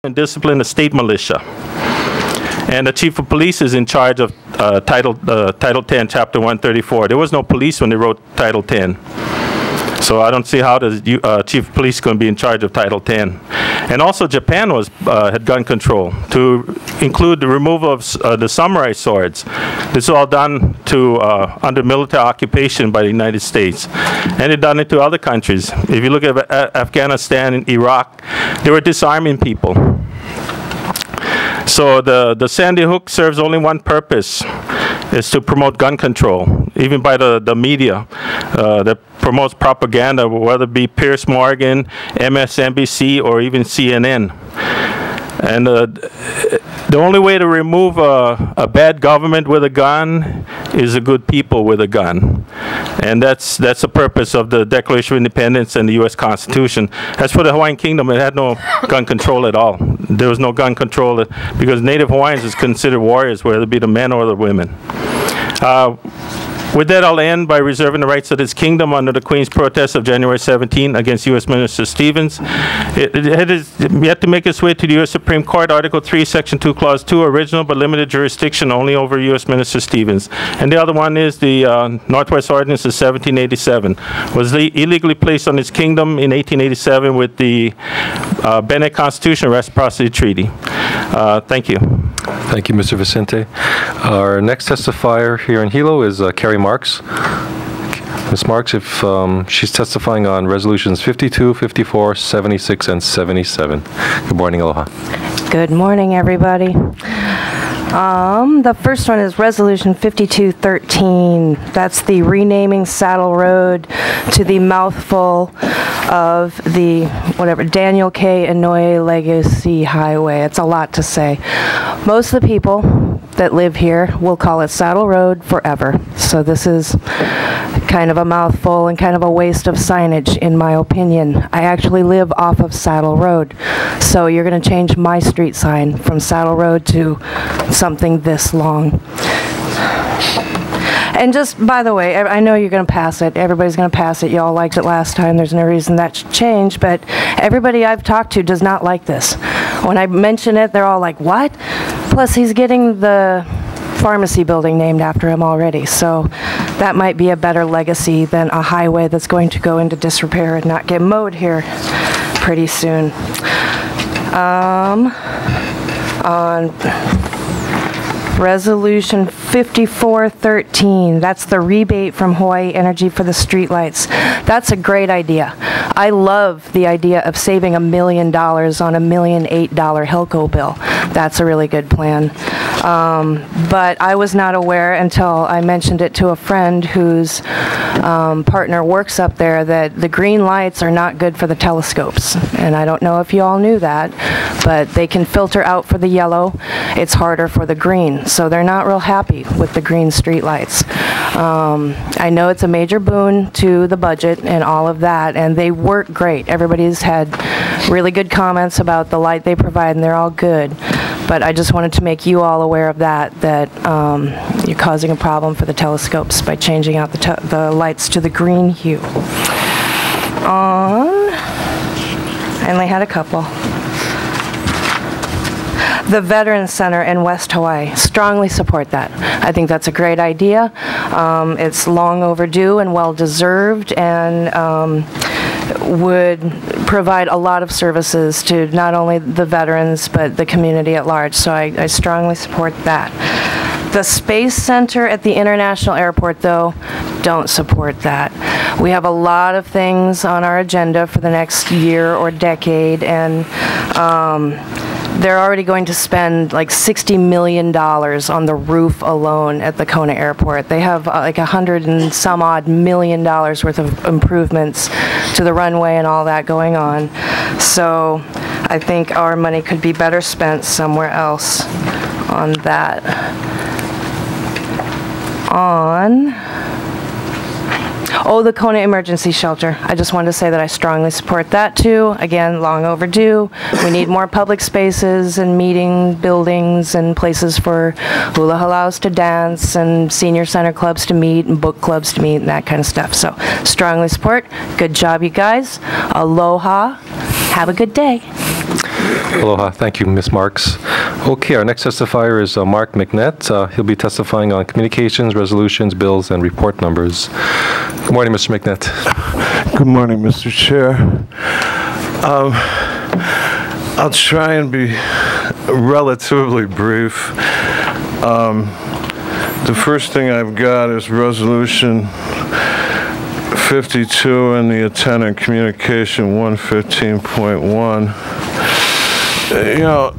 and discipline the state militia. And the chief of police is in charge of Title 10, Chapter 134. There was no police when they wrote Title 10. So I don't see how the chief of police is going to be in charge of Title 10. And also Japan had gun control to include the removal of the samurai swords. This is all done under military occupation by the United States. And they've done it to other countries. If you look at Afghanistan and Iraq, they were disarming people. So the Sandy Hook serves only one purpose, is to promote gun control, even by the media that promotes propaganda, whether it be Piers Morgan, MSNBC, or even CNN. And the only way to remove a bad government with a gun is a good people with a gun. And that's the purpose of the Declaration of Independence and the U.S. Constitution. As for the Hawaiian Kingdom, it had no gun control at all. There was no gun control because Native Hawaiians is considered warriors, whether it be the men or the women. With that, I'll end by reserving the rights of this kingdom under the Queen's protest of January 17 against U.S. Minister Stevens. It has yet to make its way to the U.S. Supreme Court. Article 3, Section 2, Clause 2, original but limited jurisdiction only over U.S. Minister Stevens. And the other one is the Northwest Ordinance of 1787. Was illegally placed on its kingdom in 1887 with the Bennett Constitutional Reciprocity Treaty. Thank you. Thank you, Mr. Vicente. Our next testifier here in Hilo is Carrie Marks. Ms. Marks, if she's testifying on resolutions 52, 54, 76, and 77. Good morning, aloha. Good morning, everybody. The first one is Resolution 5213. That's the renaming Saddle Road to the mouthful of the, Daniel K. Inouye Legacy Highway. It's a lot to say. Most of the people that live here will call it Saddle Road forever. So this is kind of a mouthful and kind of a waste of signage, in my opinion. I actually live off of Saddle Road. So you're going to change my street sign from Saddle Road to something this long. And just, by the way, I know you're going to pass it. Everybody's going to pass it. Y'all liked it last time. There's no reason that should change. But everybody I've talked to does not like this. When I mention it, they're all like, what? Plus, he's getting the pharmacy building named after him already. So that might be a better legacy than a highway that's going to go into disrepair and not get mowed here pretty soon. On Resolution 5413, that's the rebate from Hawaii Energy for the streetlights. That's a great idea. I love the idea of saving $1 million on a $1.8 million Helco bill. That's a really good plan. But I was not aware until I mentioned it to a friend whose partner works up there that the green lights are not good for the telescopes. And I don't know if you all knew that, but they can filter out for the yellow. It's harder for the green. So they're not real happy with the green street lights. I know it's a major boon to the budget and all of that, and they work great. Everybody's had really good comments about the light they provide, and they're all good. But I just wanted to make you all aware of that you're causing a problem for the telescopes by changing out the lights to the green hue. I only had a couple. The Veterans Center in West Hawaii. Strongly support that. I think that's a great idea. It's long overdue and well-deserved, and would provide a lot of services to not only the veterans, but the community at large. So I strongly support that. The Space Center at the International Airport, though, don't support that. We have a lot of things on our agenda for the next year or decade, and they're already going to spend like $60 million on the roof alone at the Kona Airport. They have like $100 and some odd million worth of improvements to the runway and all that going on. So I think our money could be better spent somewhere else on that. The Kona Emergency Shelter. I just wanted to say that I strongly support that too. Again, long overdue. We need more public spaces and meeting buildings and places for hula halaus to dance and senior center clubs to meet and book clubs to meet and that kind of stuff. So strongly support. Good job, you guys. Aloha. Have a good day. Aloha. Thank you, Ms. Marks. Okay, our next testifier is Mark McNett. He'll be testifying on communications, resolutions, bills, and report numbers. Good morning, Mr. McNett. Good morning, Mr. Chair. I'll try and be relatively brief. The first thing I've got is Resolution 52 and the Attendant Communication 115.1. You know,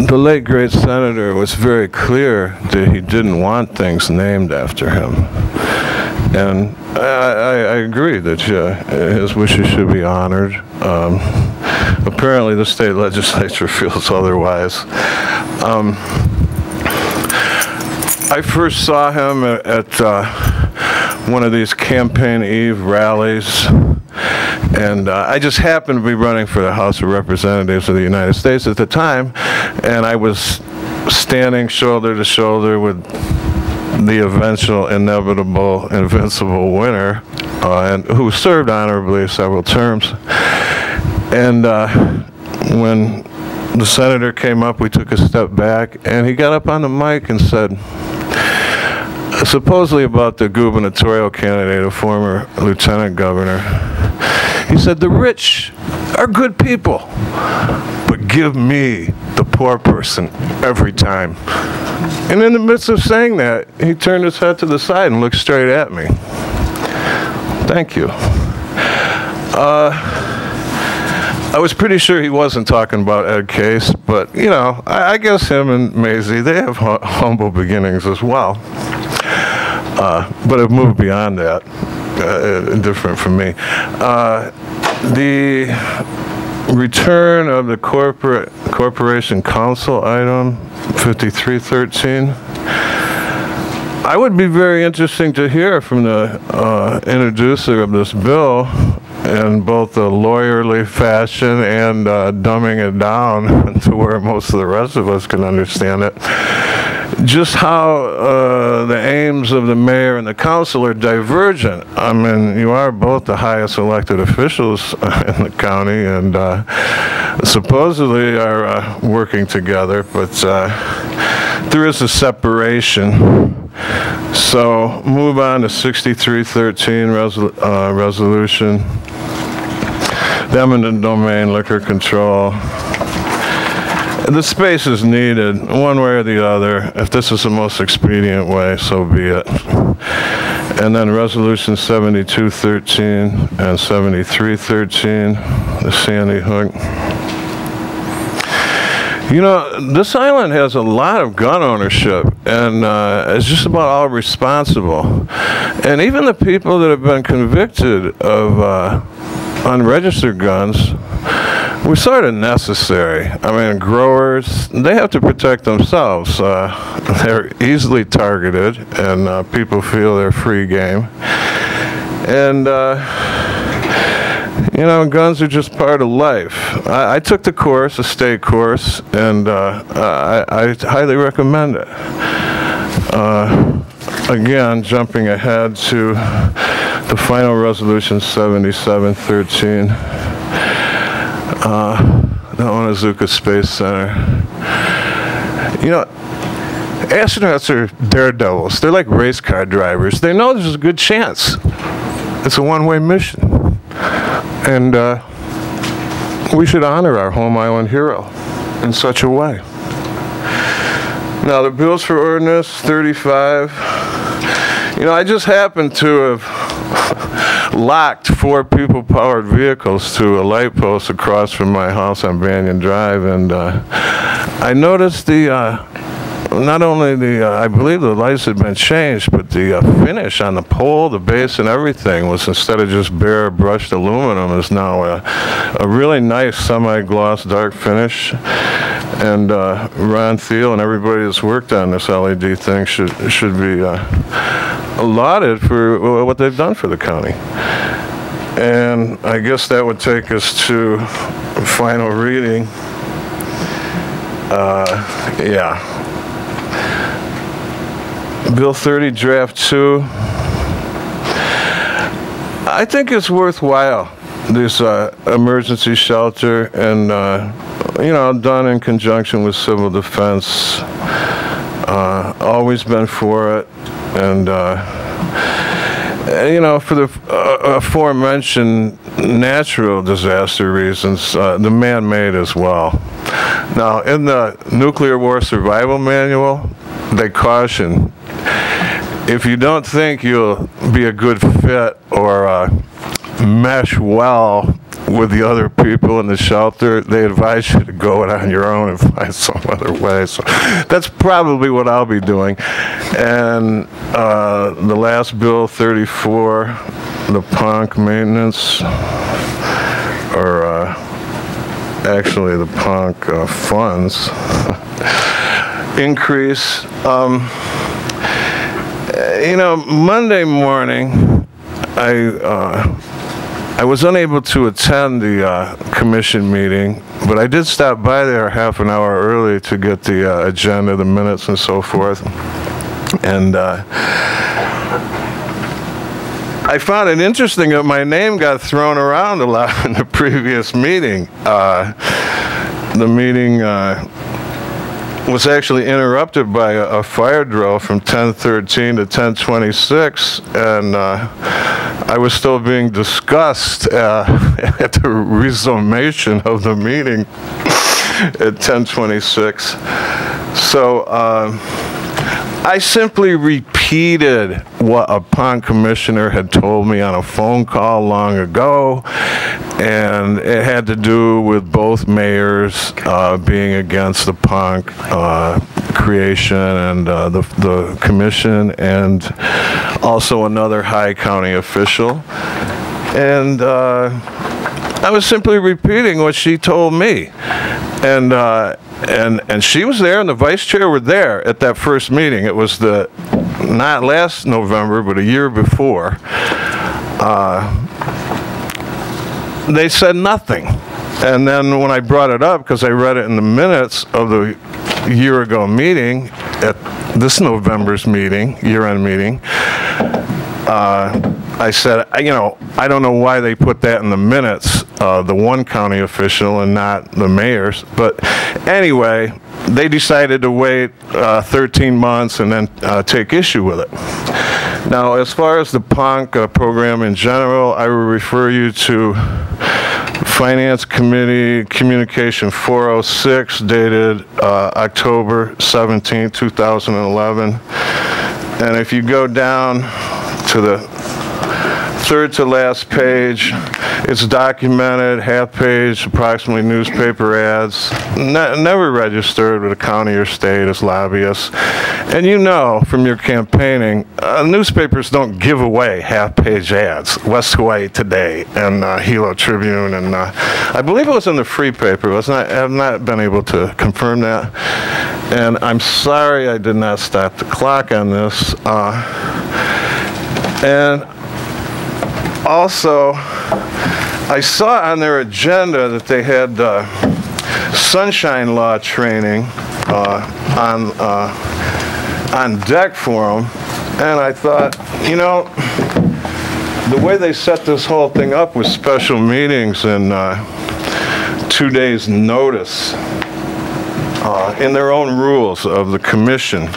the late great senator was very clear that he didn't want things named after him. And I agree that his wishes should be honored. Apparently the state legislature feels otherwise. I first saw him at one of these campaign eve rallies, and I just happened to be running for the House of Representatives of the United States at the time, and I was standing shoulder to shoulder with the eventual, inevitable, invincible winner, and who served honorably several terms. And when the senator came up, we took a step back, and he got up on the mic and said, supposedly about the gubernatorial candidate, a former lieutenant governor, he said, "The rich are good people, but give me, the poor person, every time." And in the midst of saying that, he turned his head to the side and looked straight at me. Thank you. I was pretty sure he wasn't talking about Ed Case, but, you know, I guess him and Maisie, they have humble beginnings as well. But have moved beyond that, different from me. The return of the corporation counsel item 5313. I would be very interesting to hear from the introducer of this bill in both a lawyerly fashion and dumbing it down to where most of the rest of us can understand it. Just how the aims of the mayor and the council are divergent. I mean, you are both the highest elected officials in the county, and supposedly are working together, but there is a separation. So move on to 6313 resolution. The eminent domain liquor control. The space is needed, one way or the other. If this is the most expedient way, so be it. And then Resolution 7213 and 7313, the Sandy Hook. You know, this island has a lot of gun ownership, and it's just about all responsible. And even the people that have been convicted of unregistered guns were sort of necessary. I mean, growers, they have to protect themselves. They're easily targeted, and people feel they're free game. And, you know, guns are just part of life. I took the course, a state course, and I highly recommend it. Again, jumping ahead to the final resolution, 7713. The Onizuka Space Center. You know, astronauts are daredevils. They're like race car drivers. They know there's a good chance. It's a one-way mission. And we should honor our home island hero in such a way. Now, the bills for ordinance 35. You know, I just happened to have locked 4 people-powered vehicles to a light post across from my house on Banyan Drive, and I noticed not only I believe the lights had been changed, but the finish on the pole, the base, and everything was, instead of just bare brushed aluminum, is now a really nice semi-gloss dark finish. And Ron Thiel and everybody that's worked on this LED thing should be lauded for what they've done for the county. And I guess that would take us to final reading. Yeah. Bill 30, Draft 2. I think it's worthwhile, this emergency shelter and done in conjunction with civil defense. Always been for it, and for the aforementioned natural disaster reasons, the man-made as well. Now, in the Nuclear War Survival Manual, they caution, if you don't think you'll be a good fit or mesh well with the other people in the shelter, they advise you to go it on your own and find some other way. So that's probably what I'll be doing. And the last bill, 34, the PONC maintenance, or actually the PONC funds increase. Monday morning, I was unable to attend the commission meeting, but I did stop by there half an hour early to get the agenda, the minutes, and so forth. And I found it interesting that my name got thrown around a lot in the previous meeting. The meeting was actually interrupted by a fire drill from 10:13 to 10:26, and I was still being discussed at the resummation of the meeting at 10:26. So I simply repeated what a PONC commissioner had told me on a phone call long ago, and it had to do with both mayors being against the PONC creation and the commission, and also another high county official. And I was simply repeating what she told me. And she was there, and the vice chair were there at that first meeting. It was not last November, but a year before. They said nothing. And then when I brought it up, because I read it in the minutes of the year ago meeting, at this November's meeting, year-end meeting, I said, I don't know why they put that in the minutes, the one county official and not the mayor's. But anyway, they decided to wait 13 months and then take issue with it. Now, as far as the PONC program in general, I will refer you to Finance Committee Communication 406, dated October 17, 2011. And if you go down to the third to last page, it's documented, half page, approximately newspaper ads, never registered with a county or state as lobbyists. And from your campaigning, newspapers don't give away half page ads. West Hawaii Today and Hilo Tribune, and I believe it was in the free paper. I have not been able to confirm that. And I'm sorry I did not stop the clock on this. And also, I saw on their agenda that they had sunshine law training on deck for them, and I thought, the way they set this whole thing up with special meetings and 2 days notice in their own rules of the commission,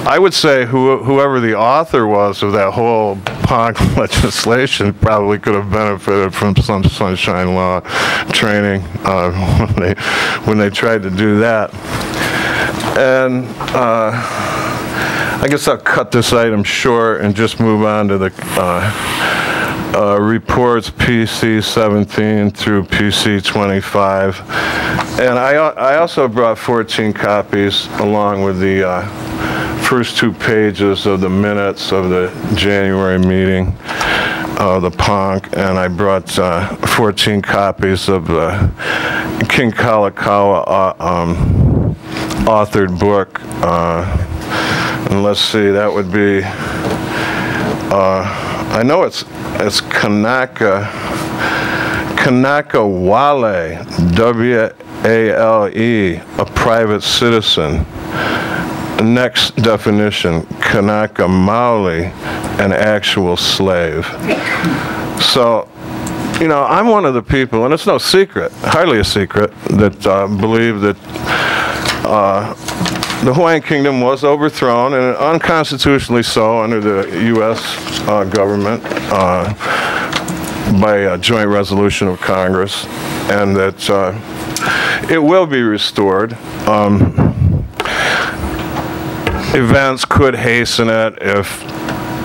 I would say whoever the author was of that whole PONC legislation probably could have benefited from some sunshine law training when they tried to do that. And I guess I'll cut this item short and just move on to the reports PC 17 through PC 25. And I also brought 14 copies along with the first 2 pages of the minutes of the January meeting of the PONC, and I brought 14 copies of the King Kalakaua authored book. And let's see, that would be, I know it's Kanaka Wale, W-A-L-E, a private citizen. Next definition, Kanaka Maoli, an actual slave. So you know, I'm one of the people, and it's no secret, hardly a secret, that believe that the Hawaiian Kingdom was overthrown, and unconstitutionally so under the U.S. Government by a joint resolution of Congress, and that it will be restored. Events could hasten it if,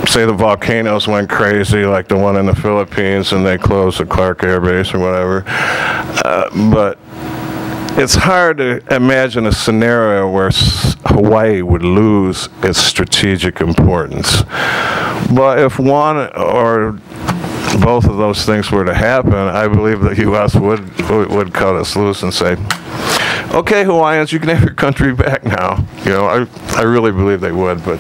say, the volcanoes went crazy, like the one in the Philippines, and they closed the Clark Air Base or whatever. But it's hard to imagine a scenario where Hawaii would lose its strategic importance. But if one or both of those things were to happen, I believe the U.S. would cut us loose and say, okay, Hawaiians, you can have your country back now. You know, I really believe they would, but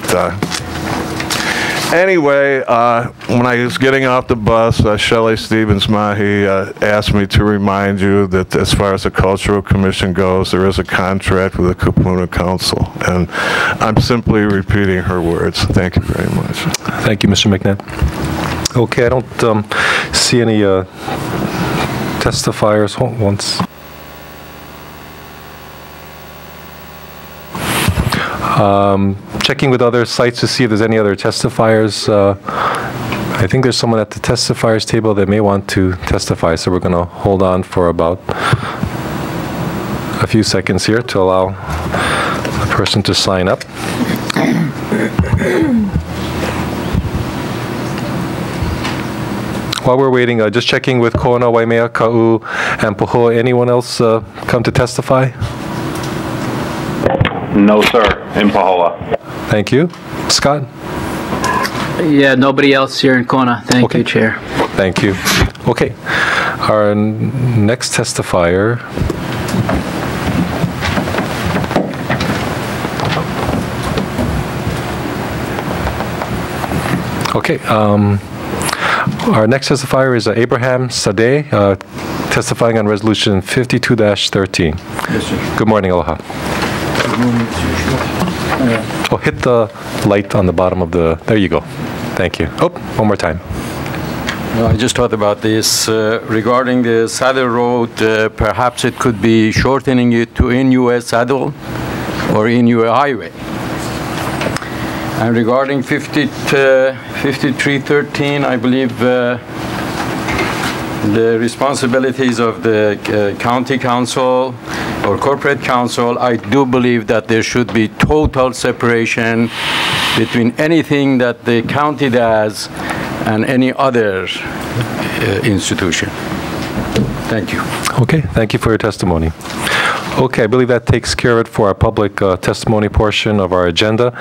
anyway, when I was getting off the bus, Shelley Stevens-Mahi asked me to remind you that as far as the Cultural Commission goes, there is a contract with the Kupuna Council, and I'm simply repeating her words. Thank you very much. Thank you, Mr. McNabb. Okay, I don't see any testifiers once. Checking with other sites to see if there's any other testifiers. I think there's someone at the testifiers table that may want to testify, so we're going to hold on for about a few seconds here to allow the person to sign up. While we're waiting, just checking with Kona, Waimea, Ka'u, and Pohoa. Anyone else come to testify? No, sir, in Pahoa. Thank you. Scott? Yeah, nobody else here in Kona. Thank you, Chair. Thank you. Okay. Our next testifier. Okay. Our next testifier is Abraham Sadeh, testifying on Resolution 52-13. Yes, sir. Good morning, aloha. Oh, hit the light on the bottom of the, there you go. Thank you. Oh, one more time. I just thought about this. Regarding the Saddle Road, perhaps it could be shortening it to Inouye Saddle or Inouye Highway. And regarding 5313, I believe the responsibilities of the county council or corporate council, I do believe that there should be total separation between anything that the county does and any other institution. Thank you. Okay, thank you for your testimony. Okay, I believe that takes care of it for our public testimony portion of our agenda.